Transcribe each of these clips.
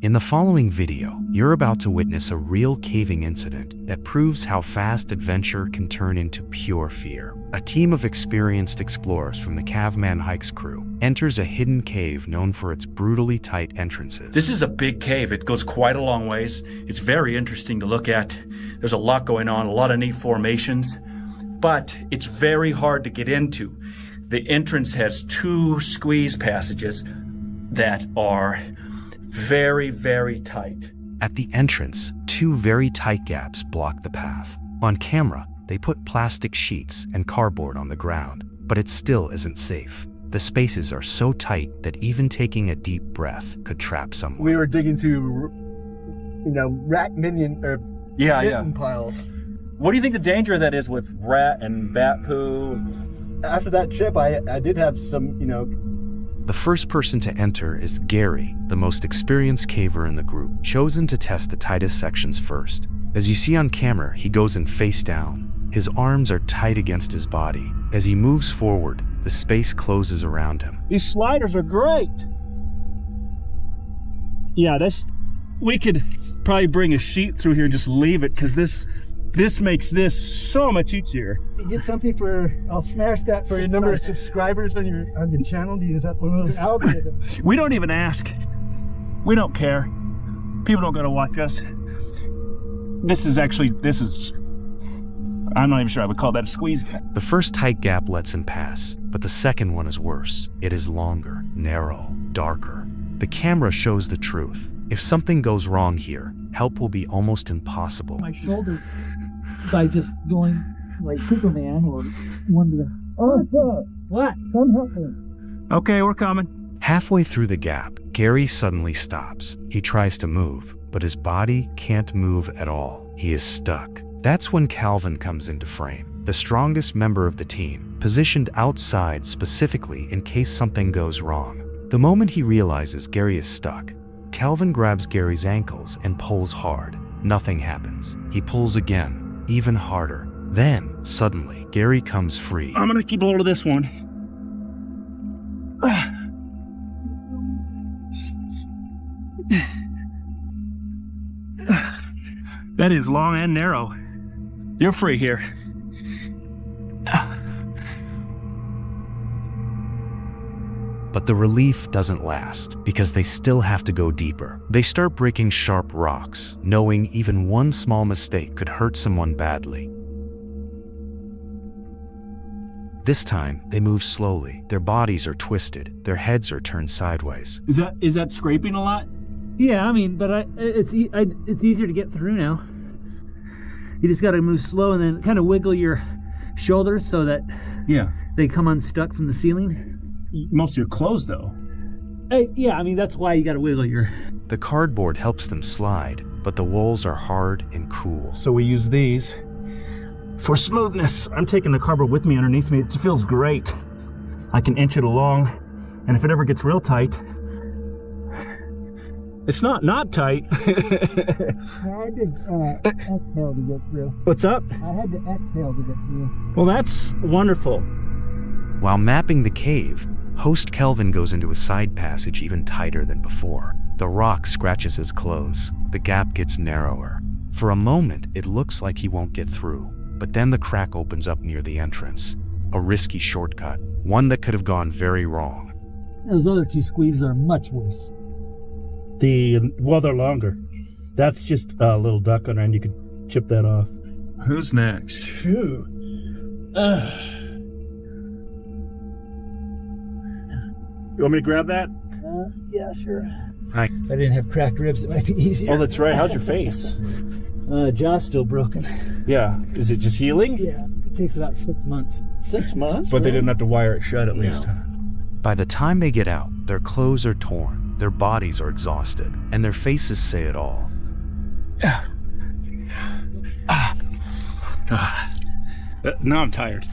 In the following video, you're about to witness a real caving incident that proves how fast adventure can turn into pure fear. A team of experienced explorers from the Caveman Hikes crew enters a hidden cave known for its brutally tight entrances. This is a big cave. It goes quite a long ways. It's very interesting to look at. There's a lot going on, a lot of neat formations, but it's very hard to get into. The entrance has 2 squeeze passages that are very, very tight. At the entrance, 2 very tight gaps block the path. On camera, they put plastic sheets and cardboard on the ground, but it still isn't safe. The spaces are so tight that even taking a deep breath could trap someone. We were digging through, rat minion or mitten piles. What do you think the danger of that is with rat and bat poo? After that trip, I did have some, The first person to enter is Gary, the most experienced caver in the group, chosen to test the tightest sections first. As you see on camera, he goes in face down. His arms are tight against his body. As he moves forward, the space closes around him. These sliders are great. Yeah, we could probably bring a sheet through here and just leave it, because this makes this so much easier. You get something I'll smash that for your number of subscribers on your channel. Do you use that one of those algorithms? We don't even ask. We don't care. People don't gotta watch us. I'm not even sure I would call that a squeeze. The first tight gap lets him pass, but the second one is worse. It is longer, narrow, darker. The camera shows the truth. If something goes wrong here, help will be almost impossible. My shoulder by just going like Superman or Wonder. What? Come help me. Okay, we're coming. Halfway through the gap, Gary suddenly stops. He tries to move, but his body can't move at all. He is stuck. That's when Calvin comes into frame, the strongest member of the team, positioned outside specifically in case something goes wrong. The moment he realizes Gary is stuck, Calvin grabs Gary's ankles and pulls hard. Nothing happens. He pulls again, even harder. Then, suddenly, Gary comes free. I'm gonna keep hold of this one. That is long and narrow. You're free here. But the relief doesn't last, because they still have to go deeper. They start breaking sharp rocks, knowing even one small mistake could hurt someone badly. This time, they move slowly. Their bodies are twisted. Their heads are turned sideways. Is that scraping a lot? Yeah, but it's easier to get through now. You just got to move slow and then kind of wiggle your shoulders so that they come unstuck from the ceiling. Most of your clothes, though. That's why you got to wiggle your... The cardboard helps them slide, but the walls are hard and cool. So we use these for smoothness. I'm taking the cardboard with me underneath me. It feels great. I can inch it along, and if it ever gets real tight, it's not tight. I had to exhale to get through. What's up? I had to exhale to get through. Well, that's wonderful. While mapping the cave, host Kelvin goes into a side passage even tighter than before. The rock scratches his clothes. The gap gets narrower. For a moment, it looks like he won't get through, but then the crack opens up near the entrance. A risky shortcut, one that could have gone very wrong. Those other 2 squeezes are much worse. They're longer. That's just a little duck on there, and you can chip that off. Who's next? Phew. You want me to grab that? Yeah, sure. Hi. If I didn't have cracked ribs, it might be easier. Oh, that's right. How's your face? Jaw's still broken. Yeah. Is it just healing? Yeah, it takes about 6 months. 6 months? But they didn't have to wire it shut at least. By the time they get out, their clothes are torn, their bodies are exhausted, and their faces say it all. Now I'm tired.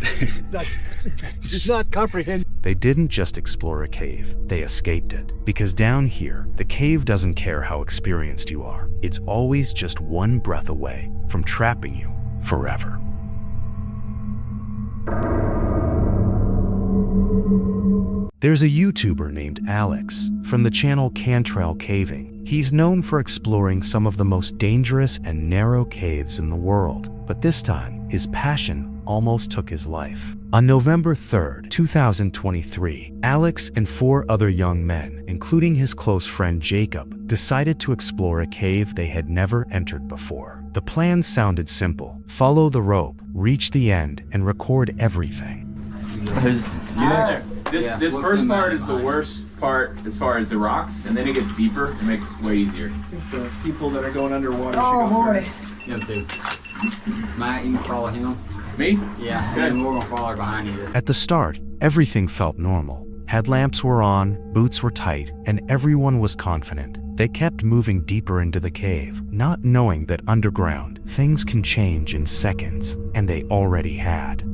It's not comprehensive. They didn't just explore a cave, they escaped it. Because down here, the cave doesn't care how experienced you are. It's always just one breath away from trapping you forever. There's a YouTuber named Alex from the channel Cantrell Caving. He's known for exploring some of the most dangerous and narrow caves in the world, but this time, his passion almost took his life. On November 3rd, 2023, Alex and 4 other young men, including his close friend Jacob, decided to explore a cave they had never entered before. The plan sounded simple: follow the rope, reach the end, and record everything. This first part is the worst part as far as the rocks, and then it gets deeper. It makes it way easier. I think the people that are going underwater Oh boy. first. You too. Matt, you can follow him. Me? Yeah, Good. and we're gonna follow behind you. At the start, everything felt normal. Headlamps were on, boots were tight, and everyone was confident. They kept moving deeper into the cave, not knowing that underground, things can change in seconds, and they already had.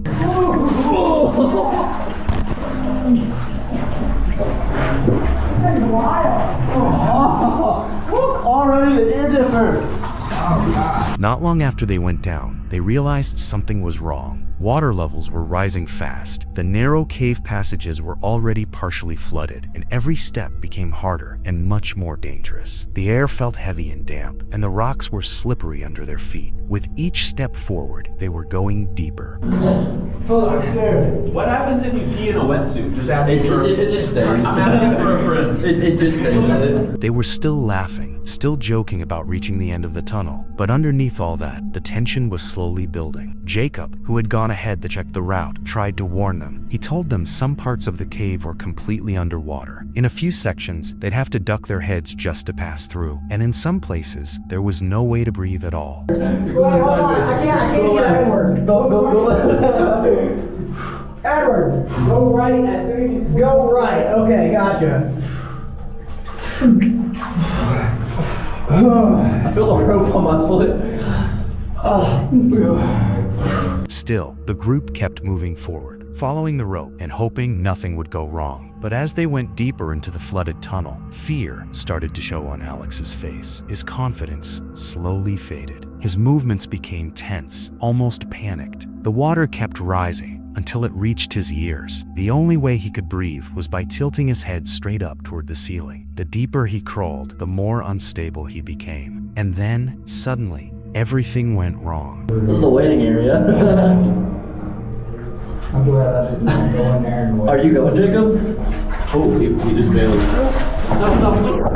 Already different. Not long after they went down, they realized something was wrong. Water levels were rising fast. The narrow cave passages were already partially flooded, and every step became harder and much more dangerous. The air felt heavy and damp, and the rocks were slippery under their feet. With each step forward, they were going deeper. What happens if you pee in a wetsuit? Just asking for. It just stays. I'm asking for a friend. It just stays. They were still laughing, still joking about reaching the end of the tunnel, but underneath all that, the tension was slowly building. Jacob, who had gone ahead to check the route, tried to warn them. He told them some parts of the cave were completely underwater. In a few sections, they'd have to duck their heads just to pass through, and in some places, there was no way to breathe at all. I can't get Edward. Go. Edward, go right as soon as you go right. Okay, gotcha. I feel the rope on my foot. Still, the group kept moving forward, following the rope and hoping nothing would go wrong. But as they went deeper into the flooded tunnel, fear started to show on Alex's face. His confidence slowly faded. His movements became tense, almost panicked. The water kept rising until it reached his ears. The only way he could breathe was by tilting his head straight up toward the ceiling. The deeper he crawled, the more unstable he became. And then, suddenly, everything went wrong. This is the waiting area. I'm glad I didn't go in there and wait. Are you going, Jacob? Oh, he just bailed. Stop.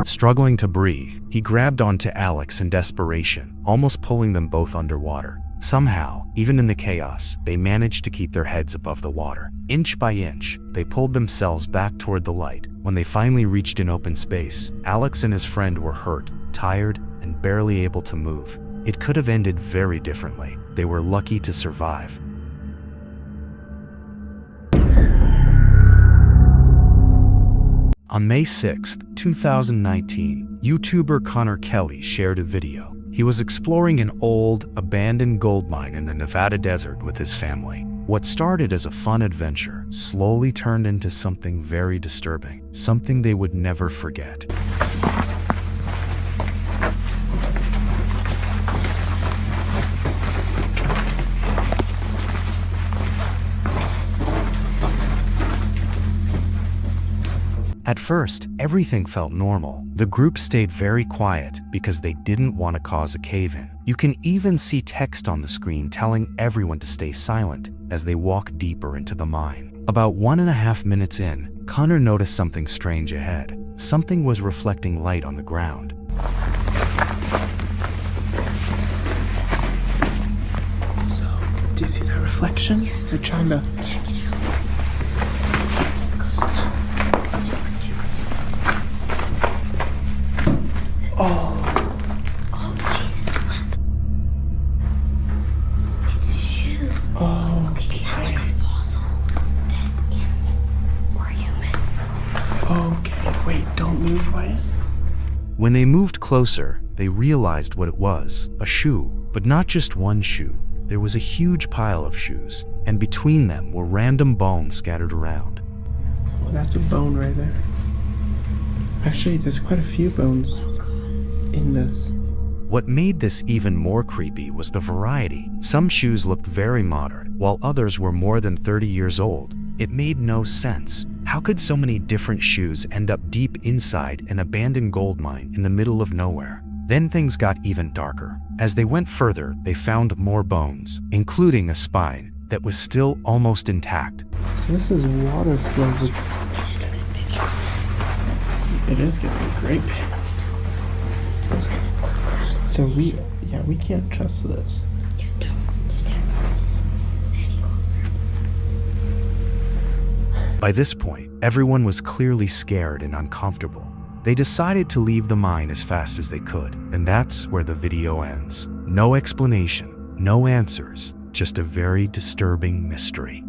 Struggling to breathe, he grabbed onto Alex in desperation, almost pulling them both underwater. Somehow, even in the chaos, they managed to keep their heads above the water. Inch by inch, they pulled themselves back toward the light. When they finally reached an open space, Alex and his friend were hurt, tired, and barely able to move. It could have ended very differently. They were lucky to survive. On May 6, 2019, YouTuber Connor Kelly shared a video. He was exploring an old, abandoned gold mine in the Nevada desert with his family. What started as a fun adventure slowly turned into something very disturbing, something they would never forget. At first, everything felt normal. The group stayed very quiet because they didn't want to cause a cave-in. You can even see text on the screen telling everyone to stay silent as they walk deeper into the mine. About 1.5 minutes in, Connor noticed something strange ahead. Something was reflecting light on the ground. So, do you see that reflection? They're trying to. Check it out. Go slow. Oh, Jesus, what? It's a shoe. Oh, Okay, is that like a fossil? Dead animal or human? okay. Wait, don't move by it. When they moved closer, they realized what it was, a shoe. But not just one shoe. There was a huge pile of shoes, and between them were random bones scattered around. That's a bone right there. Actually, there's quite a few bones in this. What made this even more creepy was the variety. Some shoes looked very modern, while others were more than 30 years old. It made no sense. How could so many different shoes end up deep inside an abandoned gold mine in the middle of nowhere? Then things got even darker. As they went further, they found more bones, including a spine that was still almost intact. So this is water flowed. It is getting great. So we can't trust this. You don't step any closer. By this point, everyone was clearly scared and uncomfortable. They decided to leave the mine as fast as they could, and that's where the video ends. No explanation, no answers, just a very disturbing mystery.